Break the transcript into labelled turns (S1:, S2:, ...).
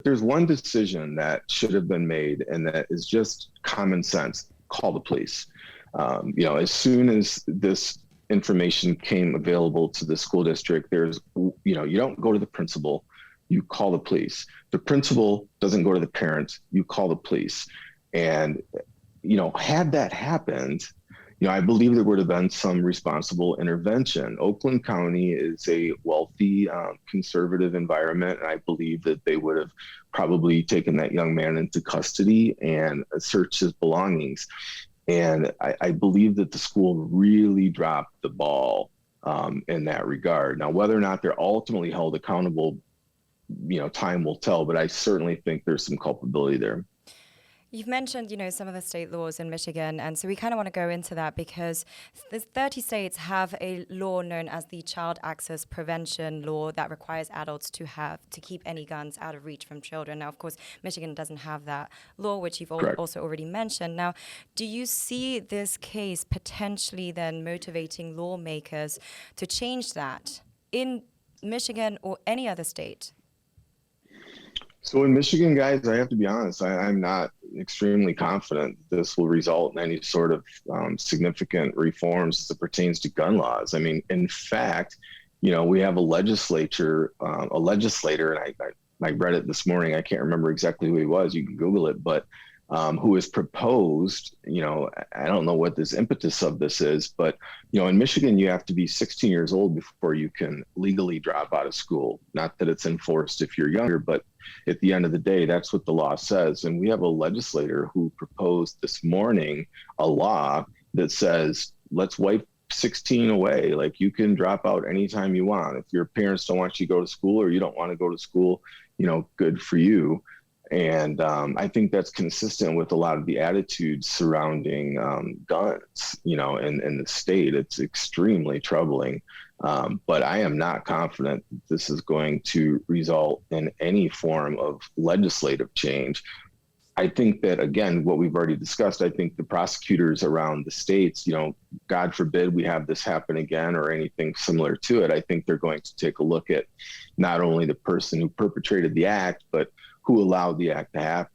S1: There's one decision that should have been made, and that is just common sense. Call the police. As soon as this information came available to the school district, you don't go to the principal, you call the police. The principal doesn't go to the parents, you call the police. And, had that happened, I believe there would have been some responsible intervention. Oakland County is a wealthy, conservative environment, and I believe that they would have probably taken that young man into custody and searched his belongings. And I believe that the school really dropped the ball in that regard. Now, whether or not they're ultimately held accountable, time will tell, but I certainly think there's some culpability there.
S2: You've mentioned, some of the state laws in Michigan, and so we kind of want to go into that because the 30 states have a law known as the Child Access Prevention Law that requires adults to keep any guns out of reach from children. Now, of course, Michigan doesn't have that law, which you've also already mentioned. Now, do you see this case potentially then motivating lawmakers to change that in Michigan or any other state?
S1: So in Michigan, guys, I have to be honest, I'm not extremely confident this will result in any sort of significant reforms as it pertains to gun laws. I mean, in fact, we have a legislator, and I read it this morning. I can't remember exactly who he was. You can Google it, but who has proposed, I don't know what this impetus of this is, but, in Michigan, you have to be 16 years old before you can legally drop out of school. Not that it's enforced if you're younger, but at the end of the day, that's what the law says. And we have a legislator who proposed this morning a law that says, let's wipe 16 away. Like, you can drop out anytime you want. If your parents don't want you to go to school or you don't want to go to school, good for you. And I think that's consistent with a lot of the attitudes surrounding guns, in the state. It's extremely troubling. But I am not confident this is going to result in any form of legislative change. I think that, again, what we've already discussed, I think the prosecutors around the states, God forbid we have this happen again or anything similar to it. I think they're going to take a look at not only the person who perpetrated the act, but who allowed the act to happen.